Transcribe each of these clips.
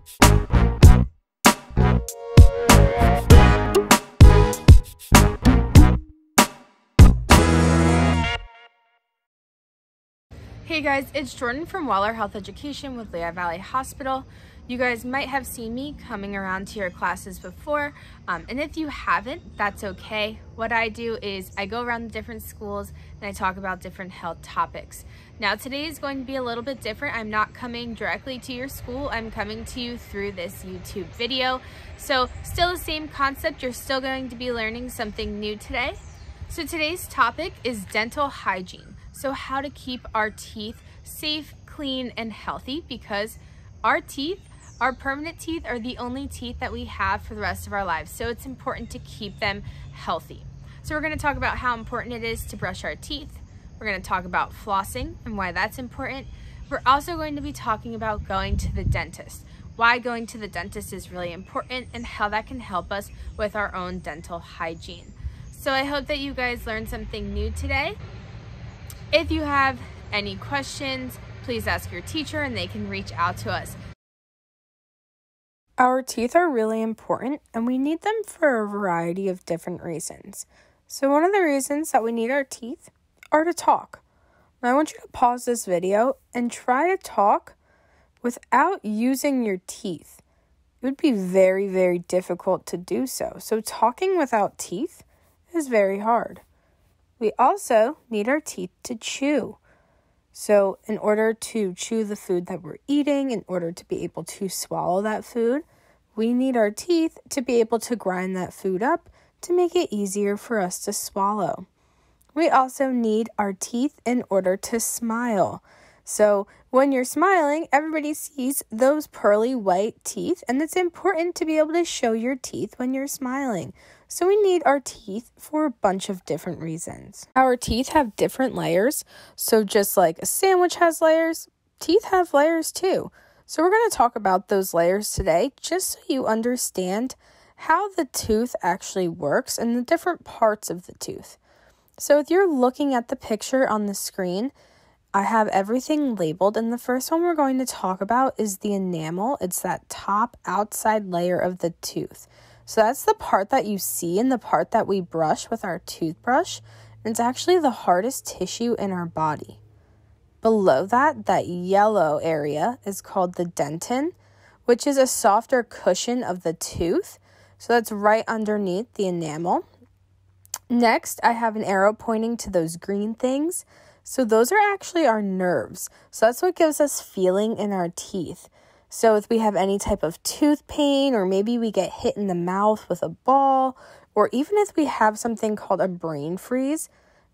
Hey guys, it's Jordan from Waller Health Education with Lehigh Valley Hospital. You guys might have seen me coming around to your classes before, and if you haven't, that's okay. What I do is I go around the different schools and I talk about different health topics. Now today is going to be a little bit different. I'm not coming directly to your school. I'm coming to you through this YouTube video. So still the same concept. You're still going to be learning something new today. So today's topic is dental hygiene. So how to keep our teeth safe, clean, and healthy, because our teeth, our permanent teeth, are the only teeth that we have for the rest of our lives. So it's important to keep them healthy. So we're going to talk about how important it is to brush our teeth. We're going to talk about flossing and why that's important. We're also going to be talking about going to the dentist, why going to the dentist is really important, and how that can help us with our own dental hygiene. So I hope that you guys learned something new today. If you have any questions, please ask your teacher and they can reach out to us. Our teeth are really important and we need them for a variety of different reasons. So one of the reasons that we need our teeth are to talk. Now I want you to pause this video and try to talk without using your teeth. It would be very, very difficult to do so. So talking without teeth is very hard. We also need our teeth to chew. So in order to chew the food that we're eating, in order to be able to swallow that food, we need our teeth to be able to grind that food up to make it easier for us to swallow. We also need our teeth in order to smile. So when you're smiling, everybody sees those pearly white teeth, and it's important to be able to show your teeth when you're smiling. So we need our teeth for a bunch of different reasons. Our teeth have different layers. So just like a sandwich has layers, teeth have layers too. So we're going to talk about those layers today, just so you understand how the tooth actually works and the different parts of the tooth. So if you're looking at the picture on the screen, I have everything labeled, and the first one we're going to talk about is the enamel. It's that top outside layer of the tooth. So that's the part that you see and the part that we brush with our toothbrush. And it's actually the hardest tissue in our body. Below that, that yellow area is called the dentin, which is a softer cushion of the tooth. So that's right underneath the enamel. Next, I have an arrow pointing to those green things. So those are actually our nerves. So that's what gives us feeling in our teeth. So if we have any type of tooth pain, or maybe we get hit in the mouth with a ball, or even if we have something called a brain freeze,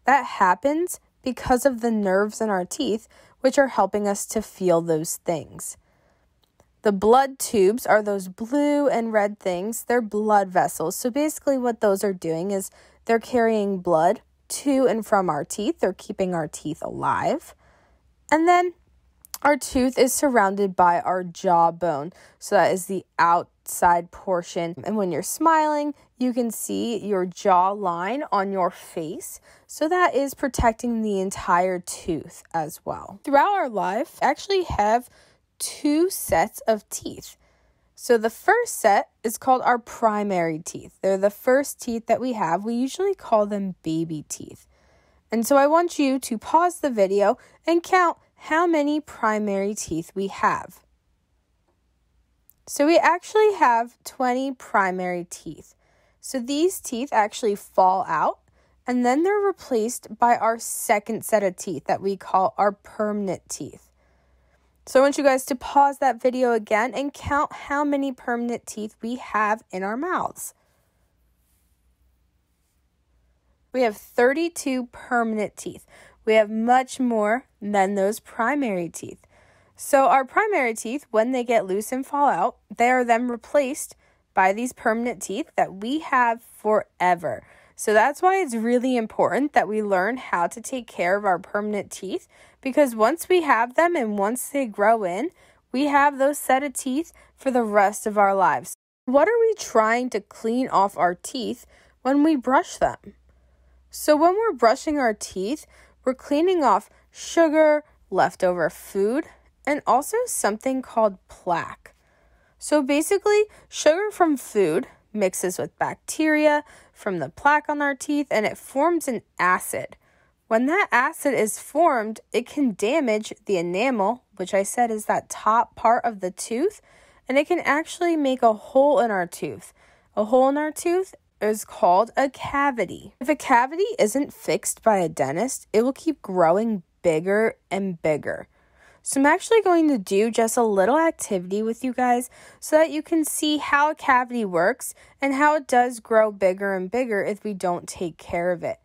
that happens because of the nerves in our teeth, which are helping us to feel those things. The blood tubes are those blue and red things. They're blood vessels. So basically what those are doing is they're carrying blood to and from our teeth. They're keeping our teeth alive. And then our tooth is surrounded by our jawbone. So that is the outside portion. And when you're smiling, you can see your jawline on your face. So that is protecting the entire tooth as well. Throughout our life, we actually have two sets of teeth. So the first set is called our primary teeth. They're the first teeth that we have. We usually call them baby teeth. And so I want you to pause the video and count how many primary teeth we have. So we actually have 20 primary teeth. So these teeth actually fall out, and then they're replaced by our second set of teeth that we call our permanent teeth. So I want you guys to pause that video again and count how many permanent teeth we have in our mouths. We have 32 permanent teeth. We have much more than those primary teeth. So our primary teeth, when they get loose and fall out, they are then replaced by these permanent teeth that we have forever. So that's why it's really important that we learn how to take care of our permanent teeth, because once we have them and once they grow in, we have those set of teeth for the rest of our lives. What are we trying to clean off our teeth when we brush them? So when we're brushing our teeth, we're cleaning off sugar, leftover food, and also something called plaque. So basically, sugar from food mixes with bacteria from the plaque on our teeth, and it forms an acid. When that acid is formed, it can damage the enamel, which I said is that top part of the tooth, and it can actually make a hole in our tooth. A hole in our tooth is called a cavity. If a cavity isn't fixed by a dentist, it will keep growing bigger and bigger. So I'm actually going to do just a little activity with you guys so that you can see how a cavity works and how it does grow bigger and bigger if we don't take care of it.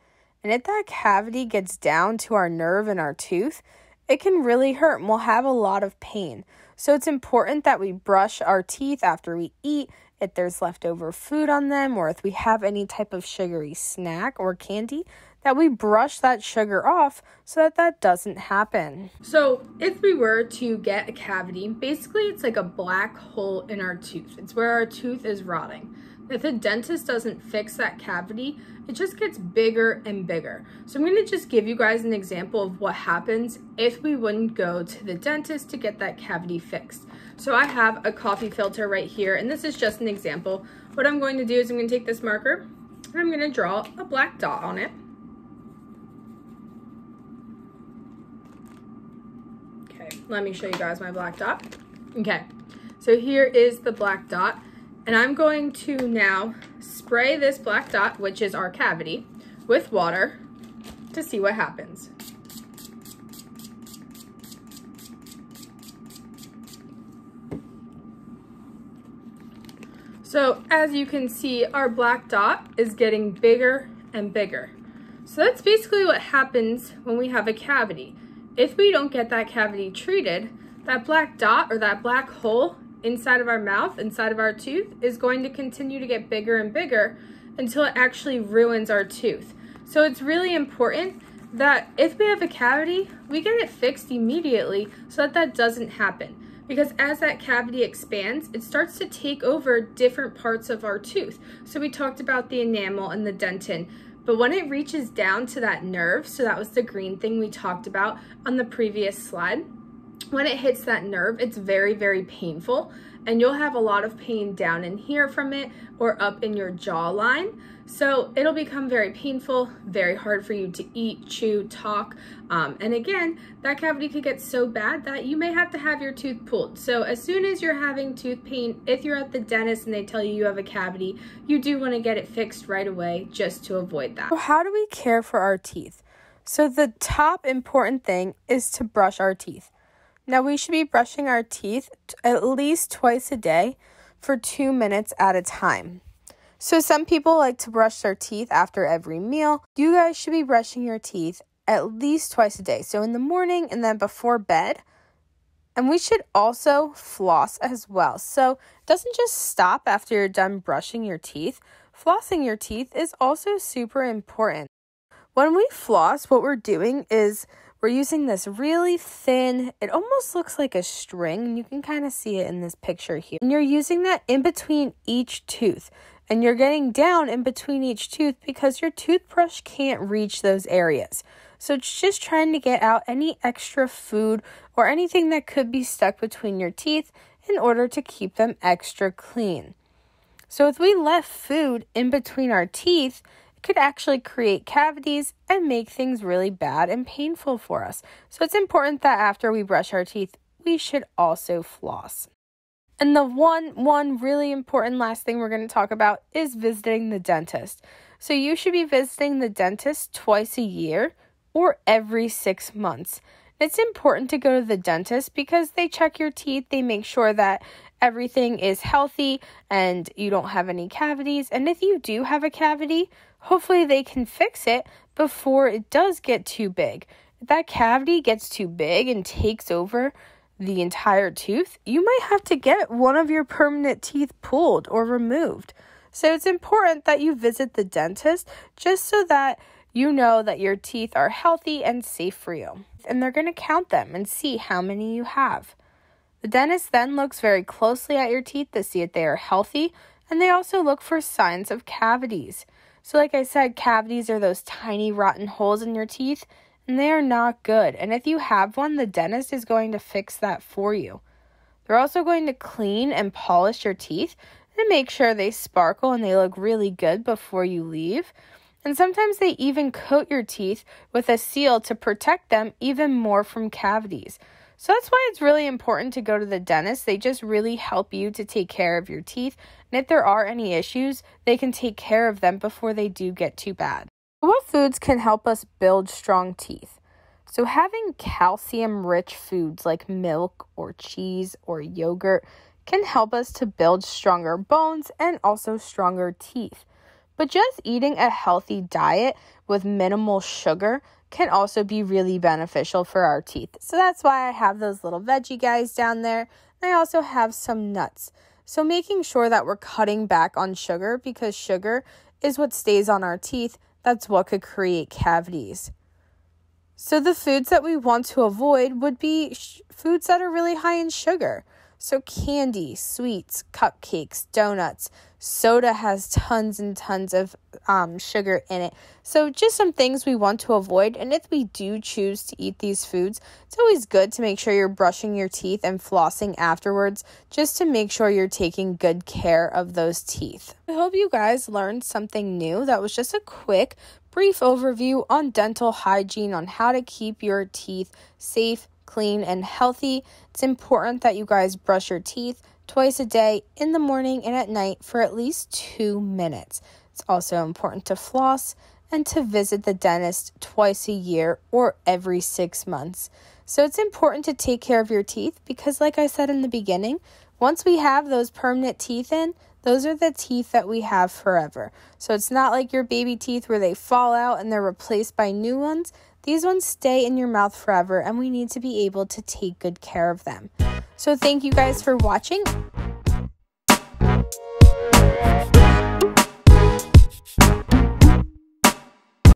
And if that cavity gets down to our nerve in our tooth, it can really hurt and we'll have a lot of pain. So it's important that we brush our teeth after we eat, if there's leftover food on them, or if we have any type of sugary snack or candy, that we brush that sugar off so that that doesn't happen. So if we were to get a cavity, basically it's like a black hole in our tooth. It's where our tooth is rotting. If the dentist doesn't fix that cavity, it just gets bigger and bigger. So I'm going to just give you guys an example of what happens if we wouldn't go to the dentist to get that cavity fixed. So I have a coffee filter right here, and this is just an example. What I'm going to do is I'm going to take this marker and I'm going to draw a black dot on it. Okay, let me show you guys my black dot. Okay, so here is the black dot. And I'm going to now spray this black dot, which is our cavity, with water to see what happens. So as you can see, our black dot is getting bigger and bigger. So that's basically what happens when we have a cavity. If we don't get that cavity treated, that black dot or that black hole inside of our mouth, inside of our tooth, is going to continue to get bigger and bigger until it actually ruins our tooth. So it's really important that if we have a cavity, we get it fixed immediately so that that doesn't happen. Because as that cavity expands, it starts to take over different parts of our tooth. So we talked about the enamel and the dentin, but when it reaches down to that nerve, so that was the green thing we talked about on the previous slide, when it hits that nerve, it's very, very painful, and you'll have a lot of pain down in here from it or up in your jawline. So it'll become very painful, very hard for you to eat, chew, talk. And again, that cavity could get so bad that you may have to have your tooth pulled. So as soon as you're having tooth pain, if you're at the dentist and they tell you you have a cavity, you do want to get it fixed right away just to avoid that. So how do we care for our teeth? So the top important thing is to brush our teeth. Now, we should be brushing our teeth at least twice a day for 2 minutes at a time. So some people like to brush their teeth after every meal. You guys should be brushing your teeth at least twice a day. So in the morning and then before bed. And we should also floss as well. So it doesn't just stop after you're done brushing your teeth. Flossing your teeth is also super important. When we floss, what we're doing is we're using this really thin, it almost looks like a string, and you can kind of see it in this picture here. And you're using that in between each tooth, and you're getting down in between each tooth because your toothbrush can't reach those areas. So it's just trying to get out any extra food or anything that could be stuck between your teeth in order to keep them extra clean. So if we left food in between our teeth, could actually create cavities and make things really bad and painful for us. So it's important that after we brush our teeth, we should also floss. And the one really important last thing we're going to talk about is visiting the dentist. So you should be visiting the dentist twice a year or every 6 months. It's important to go to the dentist because they check your teeth, they make sure that everything is healthy and you don't have any cavities. And if you do have a cavity, hopefully they can fix it before it does get too big. If that cavity gets too big and takes over the entire tooth, you might have to get one of your permanent teeth pulled or removed. So it's important that you visit the dentist just so that you know that your teeth are healthy and safe for you. And they're going to count them and see how many you have. The dentist then looks very closely at your teeth to see if they are healthy, and they also look for signs of cavities. So like I said, cavities are those tiny rotten holes in your teeth, and they are not good. And if you have one, the dentist is going to fix that for you. They're also going to clean and polish your teeth and make sure they sparkle and they look really good before you leave. And sometimes they even coat your teeth with a seal to protect them even more from cavities. So that's why it's really important to go to the dentist. They just really help you to take care of your teeth. And if there are any issues, they can take care of them before they do get too bad. What foods can help us build strong teeth? So having calcium-rich foods like milk or cheese or yogurt can help us to build stronger bones and also stronger teeth. But just eating a healthy diet with minimal sugar can also be really beneficial for our teeth. So that's why I have those little veggie guys down there. And I also have some nuts. So making sure that we're cutting back on sugar, because sugar is what stays on our teeth. That's what could create cavities. So the foods that we want to avoid would be foods that are really high in sugar. So candy, sweets, cupcakes, donuts. Soda has tons and tons of sugar in it. So just some things we want to avoid. And if we do choose to eat these foods, it's always good to make sure you're brushing your teeth and flossing afterwards, just to make sure you're taking good care of those teeth. I hope you guys learned something new. That was just a quick, brief overview on dental hygiene, on how to keep your teeth safe, clean, and healthy. It's important that you guys brush your teeth twice a day, in the morning and at night, for at least 2 minutes. It's also important to floss and to visit the dentist twice a year or every 6 months. So it's important to take care of your teeth because, like I said in the beginning, once we have those permanent teeth in, those are the teeth that we have forever. So it's not like your baby teeth where they fall out and they're replaced by new ones. These ones stay in your mouth forever, and we need to be able to take good care of them. So thank you guys for watching.